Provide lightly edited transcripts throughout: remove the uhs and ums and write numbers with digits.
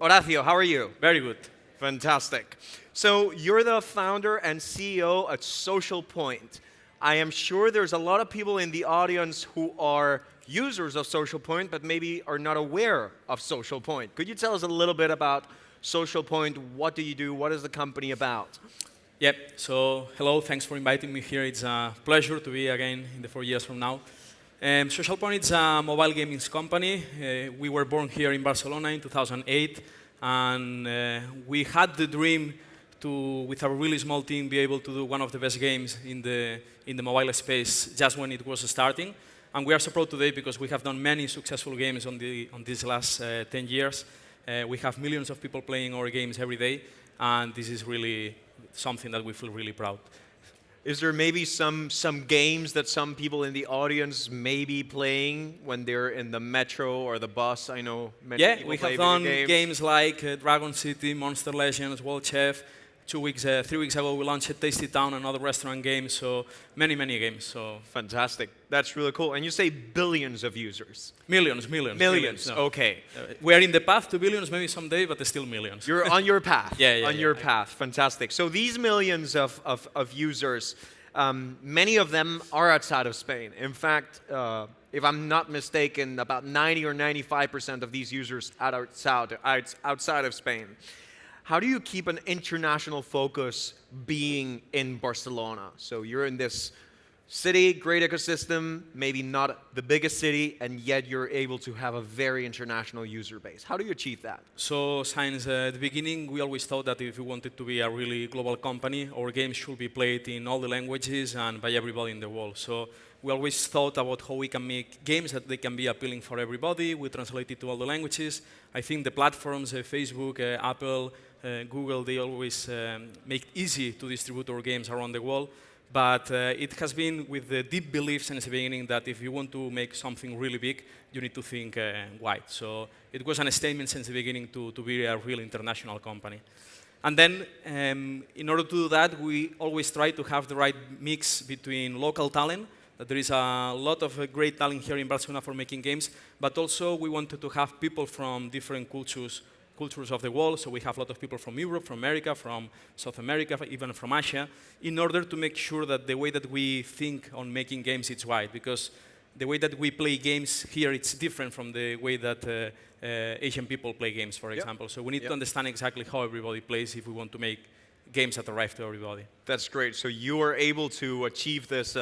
Horacio, how are you? Very good. Fantastic. So you're the founder and CEO at Social Point. I am sure there's a lot of people in the audience who are users of Social Point, but maybe are not aware of Social Point. Could you tell us a little bit about Social Point? What do you do? What is the company about? Yep. So hello, thanks for inviting me here. It's a pleasure to be again in the 4 years from now. Social Point is a mobile gaming company. We were born here in Barcelona in 2008, and we had the dream to, with a really small team, be able to do one of the best games in the mobile space just when it was starting. And we are so proud today because we have done many successful games on these last 10 years. We have millions of people playing our games every day, and this is really something that we feel really proud. Is there maybe some games that some people in the audience may be playing when they're in the metro or the bus? I know many people we play have video done games like Dragon City, Monster Legends, World Chef. 3 weeks ago, we launched Tasty Town, another restaurant game. So many games. So fantastic. That's really cool. And you say billions of users. Millions. Millions. No. Okay. We are in the path to billions, maybe someday, but still millions. You're on your path. On your path. Fantastic. So these millions of users, many of them are outside of Spain. In fact, if I'm not mistaken, about 90 or 95% of these users are outside of Spain. How do you keep an international focus being in Barcelona? So you're in this city, great ecosystem, maybe not the biggest city, and yet you're able to have a very international user base. How do you achieve that? So since the beginning, we always thought that if we wanted to be a really global company, our games should be played in all the languages and by everybody in the world. So we always thought about how we can make games that they can be appealing for everybody. We translate it to all the languages. I think the platforms, Facebook, Apple, Google, they always make it easy to distribute our games around the world. But it has been with the deep belief since the beginning that if you want to make something really big, you need to think wide. So it was a statement since the beginning to be a real international company. And then, in order to do that, we always try to have the right mix between local talent, that there is a lot of great talent here in Barcelona for making games, but also we wanted to have people from different cultures of the world. So we have a lot of people from Europe, from America, from South America, even from Asia, in order to make sure that the way that we think on making games is wide, because the way that we play games here, it's different from the way that Asian people play games, for example. So we need to understand exactly how everybody plays if we want to make games that arrive to everybody. That's great. So you are able to achieve this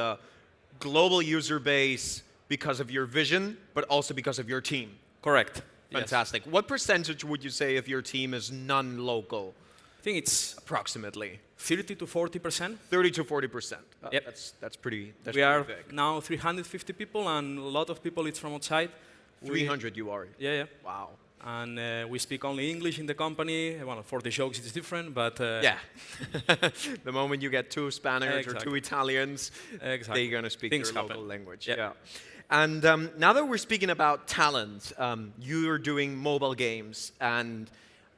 global user base because of your vision, but also because of your team. Correct. Fantastic. Yes. What percentage would you say of your team is non-local? I think it's approximately 30 to 40%. 30 to 40%. Yep. That's pretty. That's we pretty are big. Now 350 people, and a lot of people it's from outside. 300 you are. Yeah. Wow. And we speak only English in the company. Well, for the jokes it's different, but yeah. The moment you get 2 Spaniards or 2 Italians, they're going to speak their local language. Yeah. And now that we're speaking about talent, you're doing mobile games, and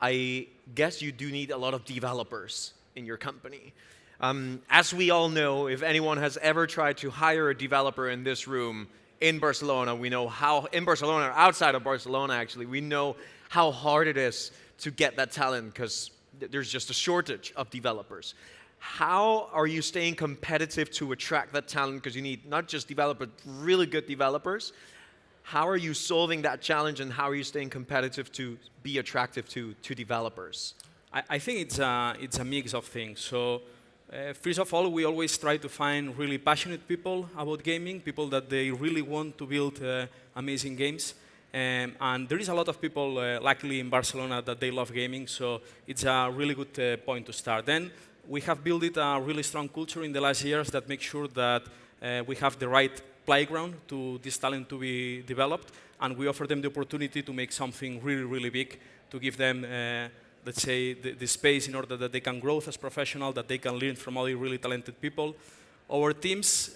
I guess you do need a lot of developers in your company. As we all know, if anyone has ever tried to hire a developer in this room in Barcelona, we know how, in Barcelona or outside of Barcelona actually, we know how hard it is to get that talent because there's just a shortage of developers. How are you staying competitive to attract that talent? Because you need not just developers, really good developers. How are you solving that challenge, and how are you staying competitive to be attractive to developers? I think it's a mix of things. So first of all, we always try to find really passionate people about gaming, people that they really want to build amazing games. And there is a lot of people, luckily in Barcelona, that they love gaming. So it's a really good point to start. Then we have built a really strong culture in the last years that makes sure that we have the right playground to this talent to be developed, and we offer them the opportunity to make something really big, to give them, let's say, the space in order that they can grow as professionals, that they can learn from other really talented people. Our teams,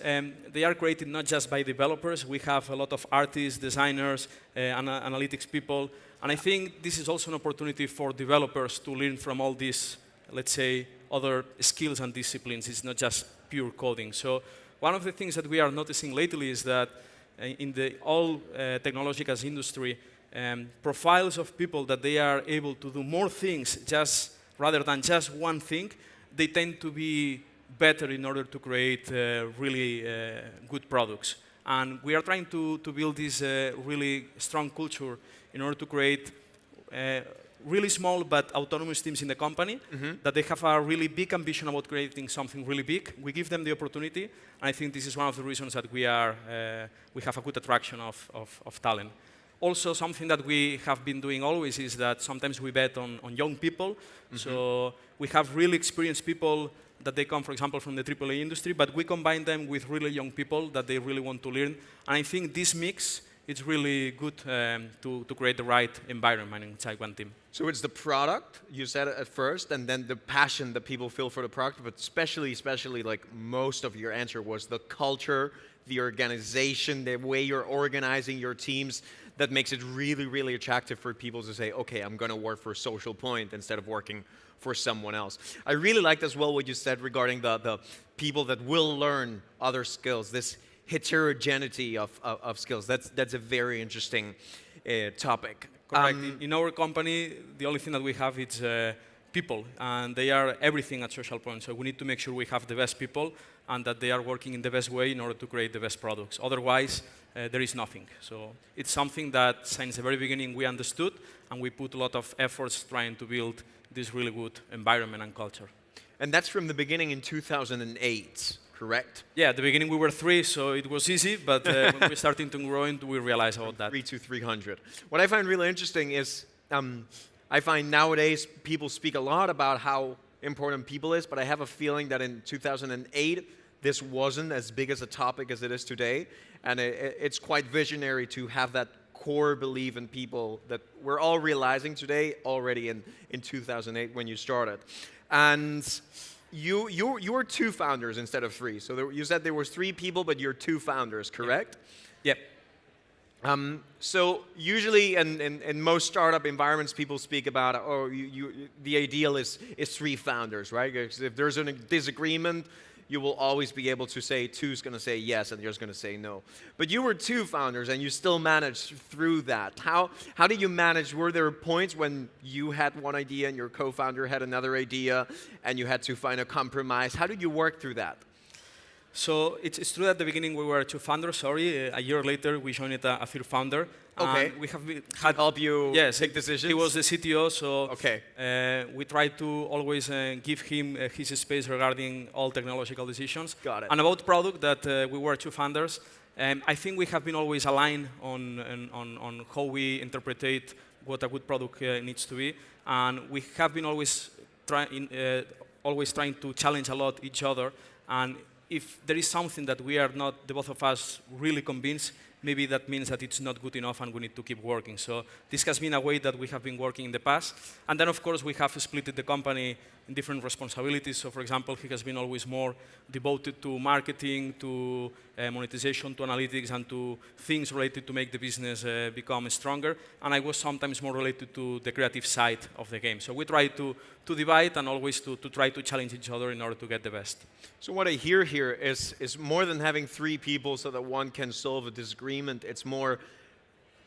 they are created not just by developers. We have a lot of artists, designers, analytics people, and I think this is also an opportunity for developers to learn from all these, let's say, other skills and disciplines. It's not just pure coding. So one of the things that we are noticing lately is that in the all technological industry, profiles of people that they are able to do more things just rather than just one thing, they tend to be better in order to create really good products. And we are trying to build this really strong culture in order to create really small but autonomous teams in the company, that they have a really big ambition about creating something really big. We give them the opportunity, and I think this is one of the reasons that we have a good attraction of talent. Also, something that we have been doing always is that sometimes we bet on young people. So we have really experienced people that they come, for example, from the AAA industry, but we combine them with really young people that they really want to learn. And I think this mix is really good to create the right environment inside one team. So it's the product, you said it at first, and then the passion that people feel for the product, but especially like most of your answer was the culture, the organization, the way you're organizing your teams, that makes it really, really attractive for people to say, okay, I'm going to work for Social Point instead of working for someone else. I really liked as well what you said regarding the people that will learn other skills, this heterogeneity of skills. That's a very interesting topic. Correct. In our company, the only thing that we have is people, and they are everything at Social Point. So we need to make sure we have the best people and that they are working in the best way in order to create the best products. Otherwise, there is nothing. So it's something that since the very beginning we understood, and we put a lot of efforts trying to build this really good environment and culture. And that's from the beginning in 2008, correct? Yeah, at the beginning we were 3, so it was easy, but when we started to grow, we realized about that. 3 to 300. What I find really interesting is, I find nowadays people speak a lot about how important people is, but I have a feeling that in 2008, this wasn't as big as a topic as it is today. And it's quite visionary to have that core belief in people that we're all realizing today already in 2008 when you started. And you were 2 founders instead of 3. So you said there was 3 people, but you're 2 founders, correct? Yep. So usually in most startup environments, people speak about, the ideal is 3 founders, right? Because if there's a disagreement, you will always be able to say 2's going to say yes and yours going to say no. But you were 2 founders and you still managed through that. How did you manage? Were there points when you had one idea and your co-founder had another idea and you had to find a compromise? How did you work through that? So it's true that at the beginning we were 2 founders, a year later we joined a 3rd founder. Okay. We have had help you take decisions? He was the CTO, so okay. We tried to always give him his space regarding all technological decisions. Got it. And about product, that we were 2 founders. I think we have been always aligned on how we interpret what a good product needs to be. And we have been always trying to challenge a lot each other. And if there is something that we are not, the both of us, really convinced, maybe that means that it's not good enough and we need to keep working. So this has been a way that we have been working in the past. And then, of course, we have split the company in different responsibilities. So, for example, he has been always more devoted to marketing, to monetization, to analytics, and to things related to make the business become stronger. And I was sometimes more related to the creative side of the game. So we try to divide and always to try to challenge each other in order to get the best. So what I hear here is more than having 3 people so that one can solve a disagreement. It's more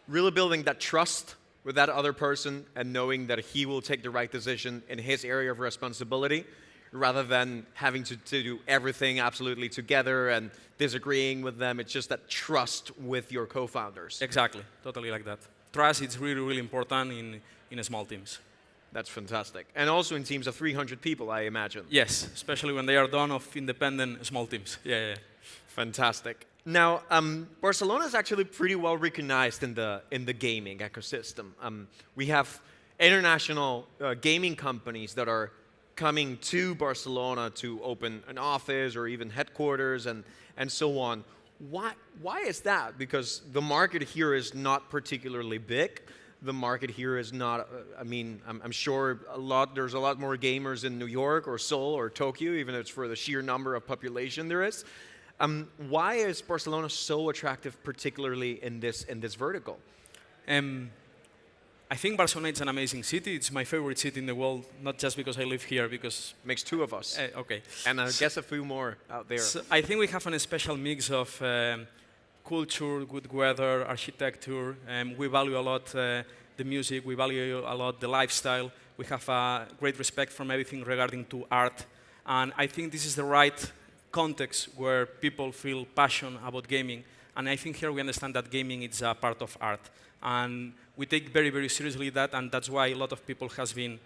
really building that trust with that other person and knowing that he will take the right decision in his area of responsibility, rather than having to do everything absolutely together and disagreeing with them. It's just that trust with your co-founders. Exactly, totally like that. Trust is really, really important in small teams. That's fantastic. And also in teams of 300 people, I imagine. Yes, especially when they are done of independent small teams. Yeah. Fantastic. Now, Barcelona is actually pretty well recognized in the gaming ecosystem. We have international gaming companies that are coming to Barcelona to open an office or even headquarters and so on. Why is that? Because the market here is not particularly big. The market here is not, I'm sure there's a lot more gamers in New York or Seoul or Tokyo, even if it's for the sheer number of population there is. Why is Barcelona so attractive, particularly in this vertical? I think Barcelona is an amazing city. It's my favorite city in the world, not just because I live here, because... Makes 2 of us. Okay. And I guess a few more out there. So I think we have a special mix of culture, good weather, architecture. We value a lot the music. We value a lot the lifestyle. We have a great respect from everything regarding to art. And I think this is the right context where people feel passion about gaming. And I think here we understand that gaming is a part of art. And we take very, very seriously that, and that's why a lot of people has been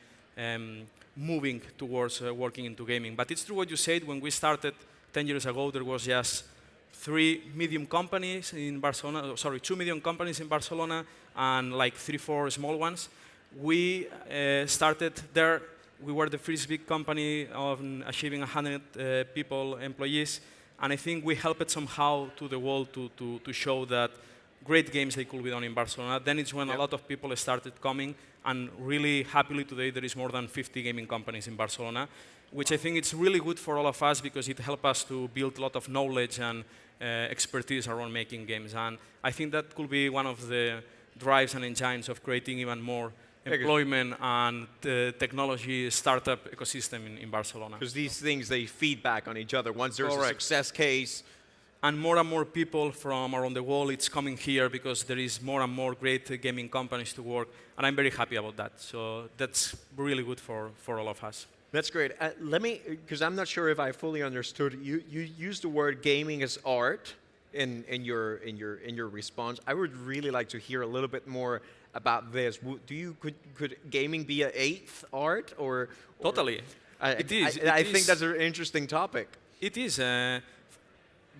moving towards working into gaming. But it's true what you said. When we started 10 years ago, there was just 3 medium companies in Barcelona, sorry, 2 medium companies in Barcelona, and like 3, 4 small ones. We started there. We were the first big company of achieving 100 people, employees, and I think we helped somehow to the world to show that great games they could be done in Barcelona. Then it's when a lot of people started coming, and really happily today there is more than 50 gaming companies in Barcelona, which I think it's really good for all of us because it helps us to build a lot of knowledge and expertise around making games. And I think that could be one of the drives and engines of creating even more employment and technology startup ecosystem in Barcelona. Because these things, they feed back on each other. Once there's a success case. And more people from around the world, it's coming here because there is more and more great gaming companies to work. And I'm very happy about that. So that's really good for all of us. That's great. Let me, because I'm not sure if I fully understood. You used the word gaming as art in your response. I would really like to hear a little bit more about this. Could gaming be an eighth art or totally? It is. I think that's an interesting topic. It is.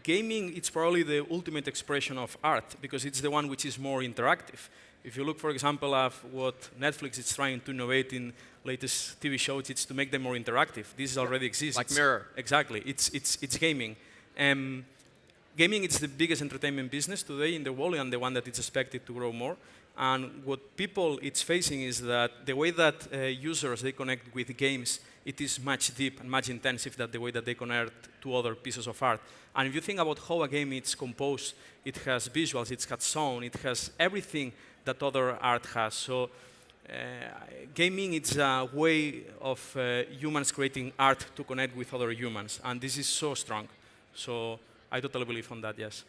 Gaming, it's probably the ultimate expression of art because it's the one which is more interactive. If you look, for example, at what Netflix is trying to innovate in latest TV shows, it's to make them more interactive. This already exists. Like Mirror. Exactly. It's gaming. Gaming is the biggest entertainment business today in the world and the one that is expected to grow more. And what people it's facing is that the way that users they connect with games, it is much deep and much intensive than the way that they connect to other pieces of art. And if you think about how a game is composed, it has visuals, it has sound, it has everything that other art has. So gaming is a way of humans creating art to connect with other humans. And this is so strong. So I totally believe on that, yes.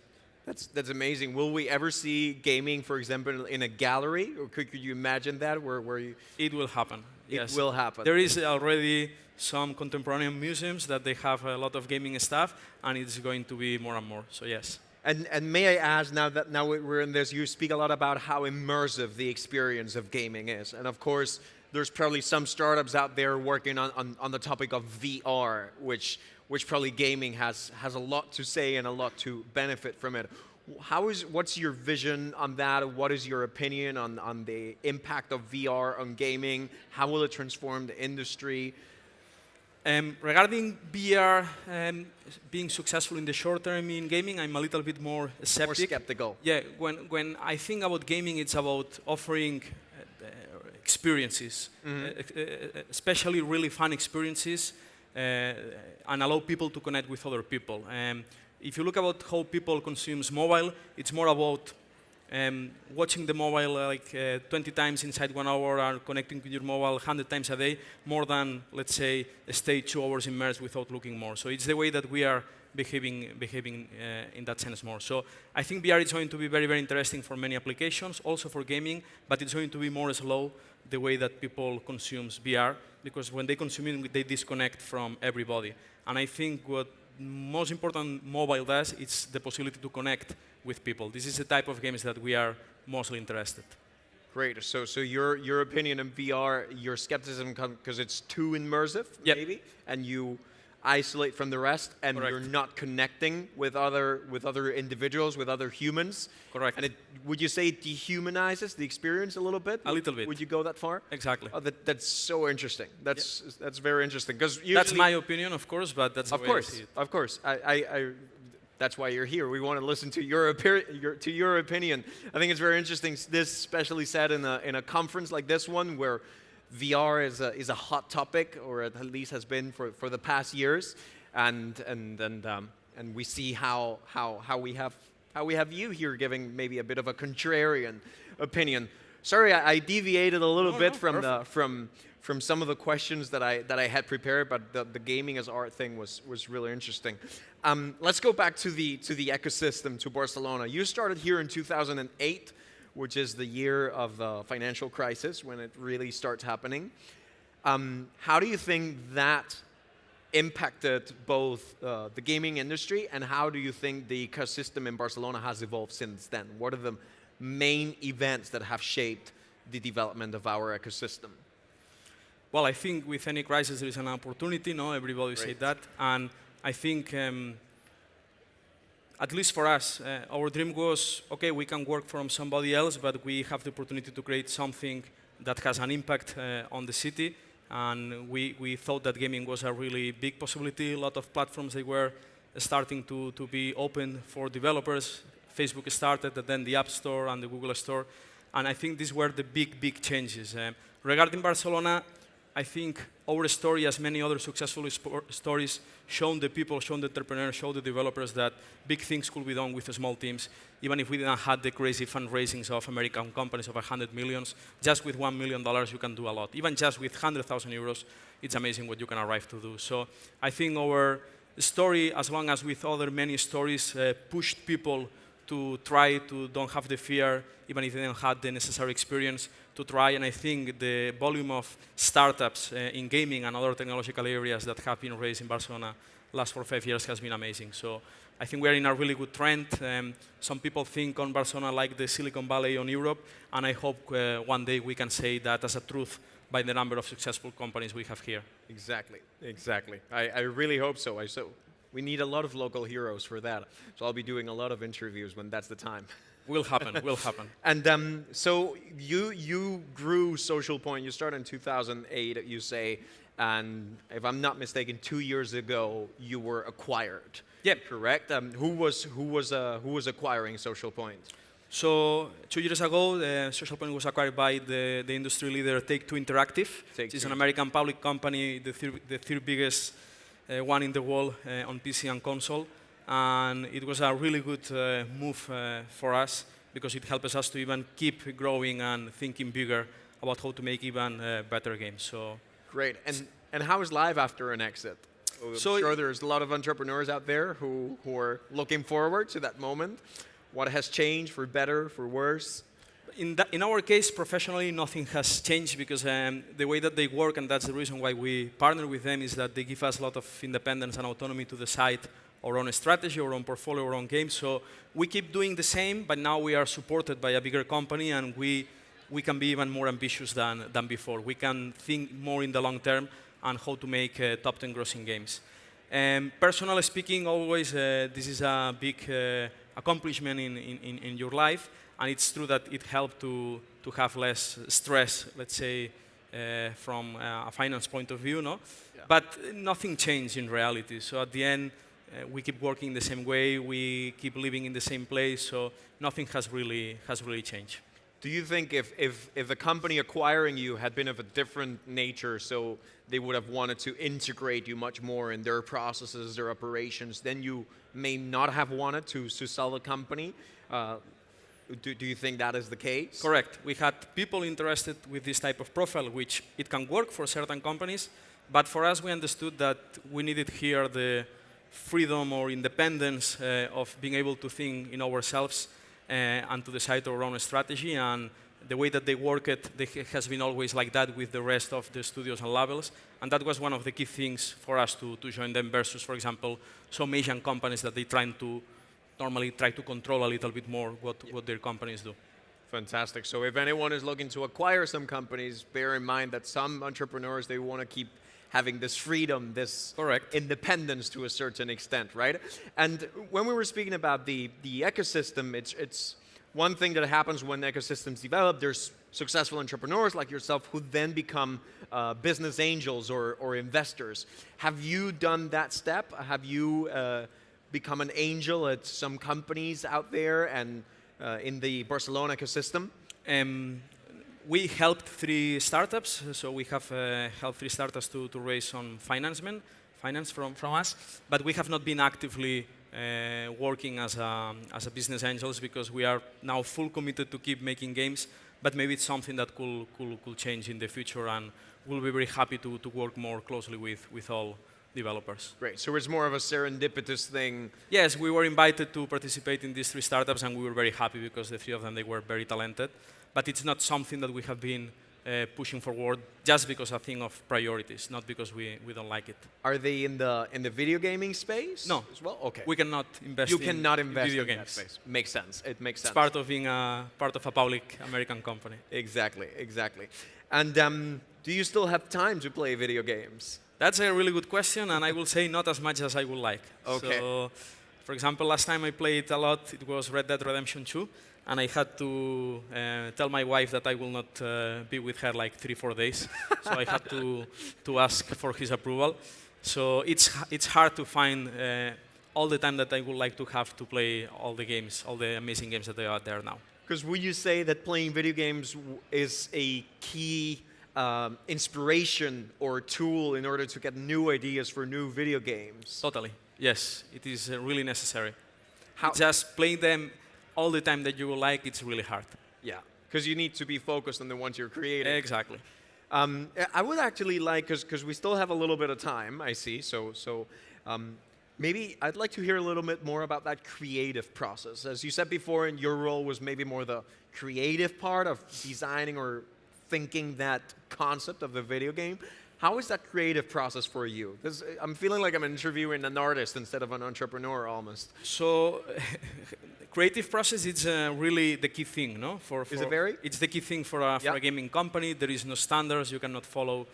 That's amazing. Will we ever see gaming, for example, in a gallery? Or could you imagine that where you... It will happen, yes. It will happen. There is already some contemporary museums that they have a lot of gaming stuff, and it's going to be more and more, so yes. And may I ask, now we're in this, you speak a lot about how immersive the experience of gaming is. And of course, there's probably some startups out there working on the topic of VR, which probably gaming has a lot to say and a lot to benefit from it. What's your vision on that? What is your opinion on the impact of VR on gaming? How will it transform the industry? Regarding VR being successful in the short term in gaming, I'm a little bit more skeptic. More skeptical. Yeah, when I think about gaming, it's about offering experiences, especially really fun experiences, and allow people to connect with other people. If you look about how people consume mobile, it's more about watching the mobile like 20 times inside 1 hour or connecting to your mobile 100 times a day, more than, let's say, stay 2 hours immersed without looking more. So it's the way that we are behaving in that sense more. So I think VR is going to be very, very interesting for many applications, also for gaming, but it's going to be more slow the way that people consume VR, because when they consume it, they disconnect from everybody. And I think what most important mobile does is the possibility to connect with people. This is the type of games that we are mostly interested. Great. So your opinion on VR, your skepticism because it's too immersive, maybe, and you isolate from the rest, and Correct. you're not connecting with other individuals, with other humans. Correct. And would you say it dehumanizes the experience a little bit? A little bit. Would you go that far? Exactly. Oh, that's so interesting. That's very interesting because that's my opinion, of course, but that's the way I see it. Of course. I that's why you're here. We want to listen to your opinion. I think it's very interesting. This especially said in a conference like this one where VR is a hot topic, or at least has been for the past years, and we see how we have you here giving maybe a bit of a contrarian opinion. Sorry, I deviated a little No, bit no, from perfect. from some of the questions that I had prepared, but the gaming as art thing was really interesting. Let's go back to the ecosystem, to Barcelona. You started here in 2008, which is the year of the financial crisis when it really starts happening. How do you think that impacted both the gaming industry, and how do you think the ecosystem in Barcelona has evolved since then? What are the main events that have shaped the development of our ecosystem? Well, I think with any crisis there is an opportunity, no? Everybody say Great. that. And I think, at least for us, our dream was, okay, we can work from somebody else, but we have the opportunity to create something that has an impact on the city. And we thought that gaming was a really big possibility. A lot of platforms, they were starting to be open for developers. Facebook started, and then the App Store and the Google Store. And I think these were the big changes. Regarding Barcelona, I think our story, as many other successful stories, shown the people, shown the entrepreneurs, shown the developers that big things could be done with small teams. Even if we didn't have the crazy fundraisings of American companies of 100 millions, just with $1 million you can do a lot. Even just with 100,000 euros, it's amazing what you can arrive to do. So I think our story, as long as with other many stories, pushed people to try to don't have the fear, even if they didn't have the necessary experience, to try. And I think the volume of startups in gaming and other technological areas that have been raised in Barcelona last 4 or 5 years has been amazing. So I think we're in a really good trend. Some people think on Barcelona like the Silicon Valley on Europe, and I hope one day we can say that as a truth by the number of successful companies we have here. Exactly, exactly. I really hope so. We need a lot of local heroes for that. So I'll be doing a lot of interviews when that's the time. Will happen, will happen. And so you grew Social Point. You started in 2008, you say, and if I'm not mistaken, 2 years ago you were acquired. Yep. Correct. Who was acquiring Social Point? So 2 years ago, Social Point was acquired by the industry leader Take-Two Interactive. Which is an American public company, the third biggest one in the world on PC and console. And it was a really good move for us because it helps us to even keep growing and thinking bigger about how to make even better games. So great. And how is life after an exit? I'm sure there's a lot of entrepreneurs out there who are looking forward to that moment. What has changed for better, for worse? In our case, professionally, nothing has changed because the way that they work, and that's the reason why we partner with them, is that they give us a lot of independence and autonomy to decide our own strategy, our own portfolio, our own games. So we keep doing the same, but now we are supported by a bigger company, and we can be even more ambitious than before. We can think more in the long term and how to make top 10 grossing games. Personally speaking, always this is a big accomplishment in your life, and it's true that it helped to have less stress, let's say, from a finance point of view, no? Yeah. But nothing changed in reality. So at the end, we keep working the same way, we keep living in the same place, so nothing has really changed. Do you think if the company acquiring you had been of a different nature, so they would have wanted to integrate you much more in their processes, their operations, then you may not have wanted to sell the company? Do you think that is the case? Correct. We had people interested with this type of profile, which it can work for certain companies, but for us we understood that we needed here the freedom or independence of being able to think in ourselves and to decide our own strategy. And the way that they work it has been always like that with the rest of the studios and labels. And that was one of the key things for us to join them versus, for example, some Asian companies that they normally try to control a little bit more what their companies do. Fantastic. So if anyone is looking to acquire some companies, bear in mind that some entrepreneurs, they want to keep having this freedom, this correct independence to a certain extent, right? And when we were speaking about the ecosystem, it's one thing that happens when ecosystems develop. There's successful entrepreneurs like yourself who then become business angels or investors. Have you done that step? Have you become an angel at some companies out there and in the Barcelona ecosystem? We helped 3 startups, so we have helped 3 startups to raise some finance from us, but we have not been actively working as a business angels because we are now full committed to keep making games. but maybe it's something that could change in the future, and we'll be very happy to work more closely with all developers. Great. So it's more of a serendipitous thing. Yes, we were invited to participate in these 3 startups, and we were very happy because the 3 of them, they were very talented. But it's not something that we have been pushing forward just because I think of priorities, not because we don't like it. Are they in the video gaming space? No. As well? Okay. We cannot invest You cannot invest video in games. that space. Makes sense. It makes sense. It's part of being part of a public American company. Exactly, exactly. And do you still have time to play video games? That's a really good question, and I will say not as much as I would like. Okay. So, for example, last time I played a lot, it was Red Dead Redemption 2, and I had to tell my wife that I will not be with her like 3-4 days. So I had to ask for his approval. So it's hard to find all the time that I would like to have to play all the games, all the amazing games that are out there now. Because would you say that playing video games is a key inspiration or tool in order to get new ideas for new video games? Totally. Yes, it is really necessary. How? Just playing them all the time that you would like, it's really hard. Yeah, because you need to be focused on the ones you're creating. Exactly. I would actually like, because we still have a little bit of time, I see, so maybe I'd like to hear a little bit more about that creative process. As you said before, and your role was maybe more the creative part of designing or thinking that concept of the video game. How is that creative process for you? Because I'm feeling like I'm interviewing an artist instead of an entrepreneur almost. So, creative process is really the key thing, no? Is it very? It's the key thing for a gaming company. There is no standards you cannot follow.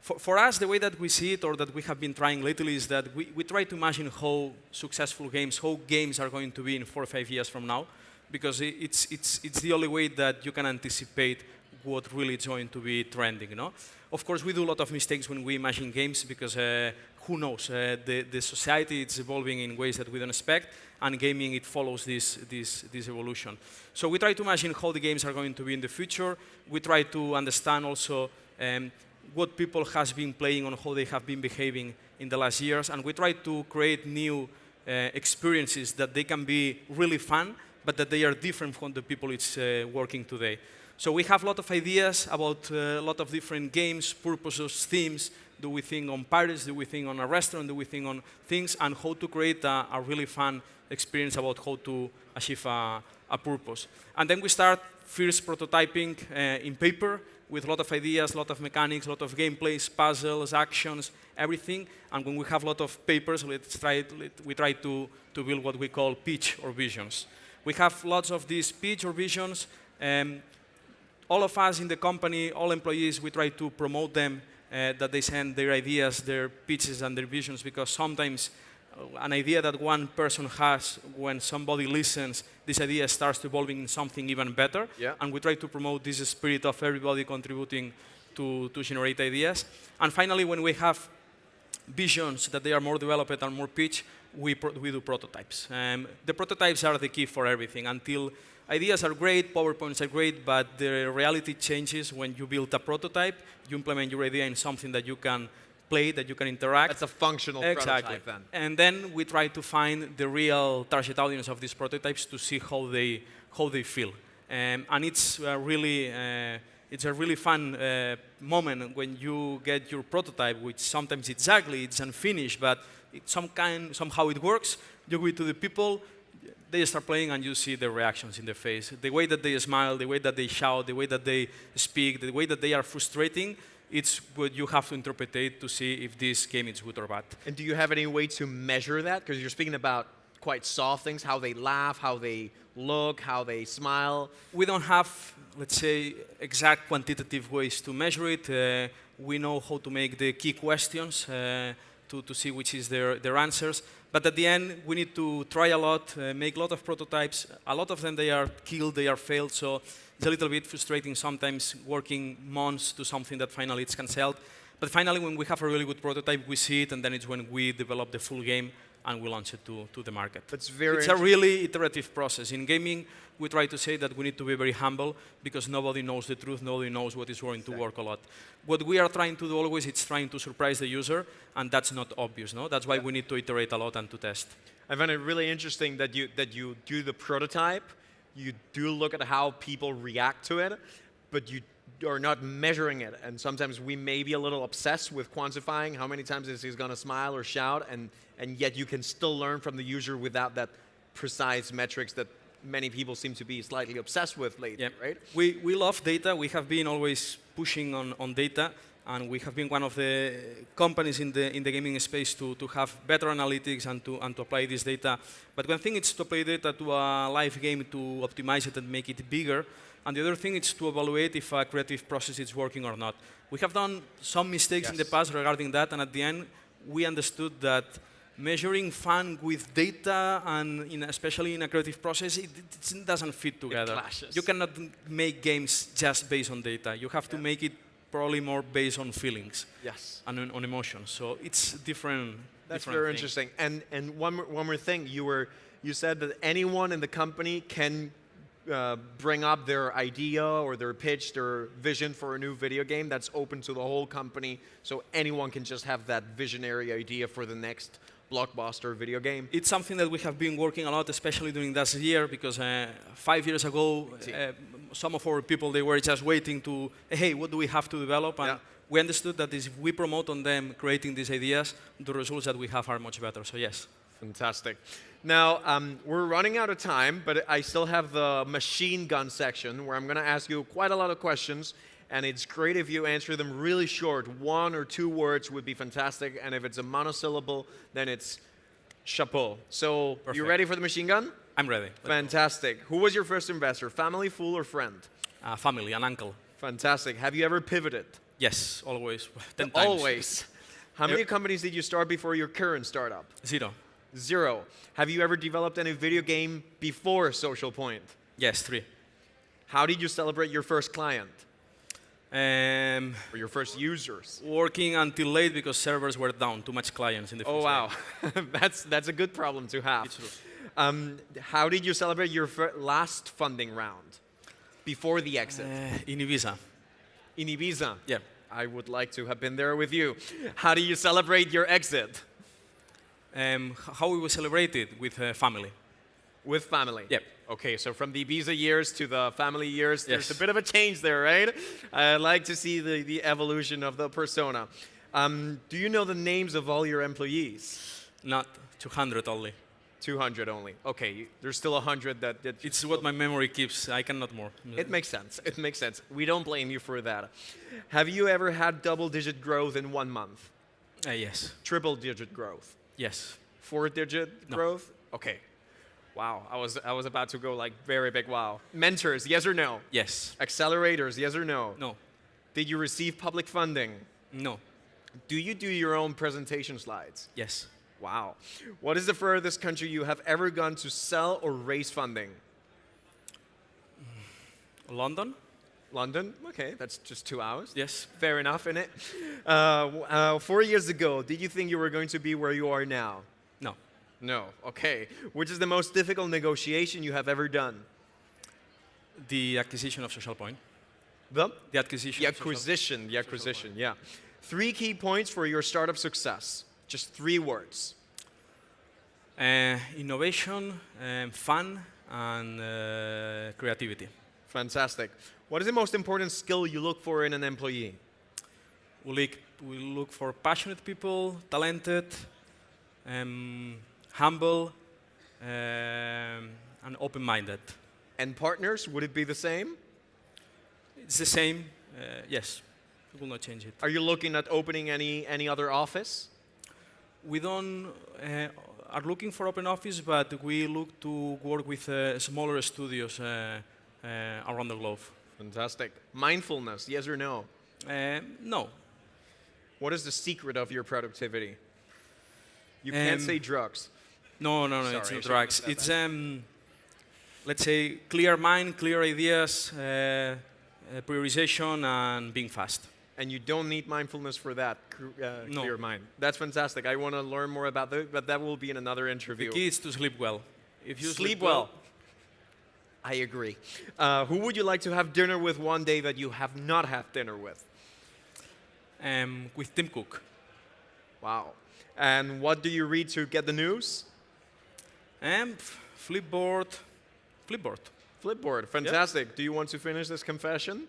For us, the way that we see it, or that we have been trying lately, is that we try to imagine how successful games, how games are going to be in 4 or 5 years from now, because it's the only way that you can anticipate what really is going to be trending, you know? Of course, we do a lot of mistakes when we imagine games because who knows? The society is evolving in ways that we don't expect, and gaming, it follows this evolution. So we try to imagine how the games are going to be in the future. We try to understand also what people has been playing and how they have been behaving in the last years, and we try to create new experiences that they can be really fun, but that they are different from the people it's working today. So we have a lot of ideas about a lot of different games, purposes, themes. Do we think on pirates? Do we think on a restaurant? Do we think on things? And how to create a really fun experience about how to achieve a purpose. And then we start first prototyping in paper with a lot of ideas, a lot of mechanics, a lot of gameplays, puzzles, actions, everything. And when we have a lot of papers, we try to build what we call pitch or visions. We have lots of these pitch or visions. All of us in the company, all employees, we try to promote them, that they send their ideas, their pitches, and their visions, because sometimes an idea that one person has, when somebody listens, this idea starts evolving in something even better. Yeah. And we try to promote this spirit of everybody contributing to generate ideas. And finally, when we have visions that they are more developed and more pitched, we do prototypes. The prototypes are the key for everything. Until ideas are great, PowerPoints are great, but the reality changes when you build a prototype, you implement your idea in something that you can play, that you can interact. That's a functional prototype then. And then we try to find the real target audience of these prototypes to see how they feel. And it's a really fun moment when you get your prototype, which sometimes it's ugly, it's unfinished, but somehow it works. You give it to the people, they start playing, and you see the reactions in their face. The way that they smile, the way that they shout, the way that they speak, the way that they are frustrating, it's what you have to interpret to see if this game is good or bad. And do you have any way to measure that? Because you're speaking about quite soft things, how they laugh, how they look, how they smile. We don't have, let's say, exact quantitative ways to measure it. We know how to make the key questions to see which is their answers. But at the end, we need to try a lot, make a lot of prototypes. A lot of them, they are killed, they are failed. So it's a little bit frustrating sometimes working months to something that finally it's cancelled. But finally, when we have a really good prototype, we see it, and then it's when we develop the full game and we launch it to the market. That's very It's a really iterative process. In gaming, we try to say that we need to be very humble because nobody knows the truth, nobody knows what is going to work a lot. What we are trying to do always is trying to surprise the user, and that's not obvious, no? That's why we need to iterate a lot and to test. I find it really interesting that you do the prototype, you do look at how people react to it, but you are not measuring it. And sometimes we may be a little obsessed with quantifying how many times is he going to smile or shout, and yet you can still learn from the user without that precise metrics that many people seem to be slightly obsessed with lately, right? We love data. We have been always pushing on data, and we have been one of the companies in the gaming space to have better analytics and to apply this data. But one thing is to apply data to a live game to optimize it and make it bigger. And the other thing is to evaluate if a creative process is working or not. We have done some mistakes in the past regarding that, and at the end, we understood that measuring fun with data and especially in a creative process, it doesn't fit together. It clashes. You cannot make games just based on data. You have to make it probably more based on feelings and on emotions. So it's different. That's very interesting. And one more thing, you said that anyone in the company can bring up their idea or their pitch, their vision for a new video game that's open to the whole company, so anyone can just have that visionary idea for the next blockbuster video game. It's something that we have been working a lot, especially during this year, because 5 years ago, some of our people, they were just waiting to, hey, what do we have to develop? And we understood that if we promote on them creating these ideas, the results that we have are much better, so yes. Fantastic. Now, we're running out of time, but I still have the machine gun section where I'm going to ask you quite a lot of questions, and it's great if you answer them really short. 1 or 2 words would be fantastic, and if it's a monosyllable, then it's chapeau. So, you ready for the machine gun? I'm ready. Fantastic. Who was your first investor? Family, fool, or friend? Family, an uncle. Fantastic. Have you ever pivoted? Yes, always. 10 times. Always. How many companies did you start before your current startup? 0. 0. Have you ever developed any video game before Social Point? Yes, 3. How did you celebrate your first client? Or your first users? Working until late because servers were down, too much clients in the first Oh, wow. That's a good problem to have. It's true. How did you celebrate your last funding round? Before the exit? In Ibiza. In Ibiza? Yeah. I would like to have been there with you. How do you celebrate your exit? How we will celebrate it? With family. With family? Yep. Okay, so from the Ibiza years to the family years, there's a bit of a change there, right? I like to see the evolution of the persona. Do you know the names of all your employees? Not 200 only. 200 only. Okay, there's still 100 that it's what my memory keeps. I cannot more. It makes sense. It makes sense. We don't blame you for that. Have you ever had double-digit growth in 1 month? Yes. Triple-digit growth? Yes. 4-digit growth? Okay. Wow, I was about to go like very big wow. Mentors, yes or no? Yes. Accelerators, yes or no? No. Did you receive public funding? No. Do you do your own presentation slides? Yes. Wow. What is the furthest country you have ever gone to sell or raise funding? London? London? Okay, that's just 2 hours. Yes. Fair enough, innit? 4 years ago, did you think you were going to be where you are now? No. No. Okay. Which is the most difficult negotiation you have ever done? The acquisition of Social Point. The acquisition. The acquisition, yeah. 3 key points for your startup success. Just 3 words. Innovation, fun, and creativity. Fantastic. What is the most important skill you look for in an employee? We look for passionate people, talented, humble, and open-minded. And partners, would it be the same? It's the same, yes. We will not change it. Are you looking at opening any other office? We don't are looking for open office, but we look to work with smaller studios around the globe. Fantastic. Mindfulness, yes or no? No. What is the secret of your productivity? You can't say drugs. No, Sorry, it's not drugs. It's, let's say, clear mind, clear ideas, prioritization, and being fast. And you don't need mindfulness for that, No. clear mind. That's fantastic. I want to learn more about that, but that will be in another interview. The key is to sleep well. If you sleep well. I agree. Who would you like to have dinner with one day that you have not had dinner with? With Tim Cook. Wow. And what do you read to get the news? Flipboard. Flipboard, fantastic. Do you want to finish this confession?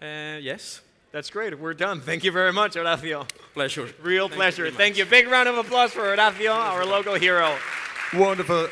Yes. That's great. We're done. Thank you very much, Horacio. Pleasure. Real pleasure. Thank you. Big round of applause for Horacio, our local hero. Wonderful.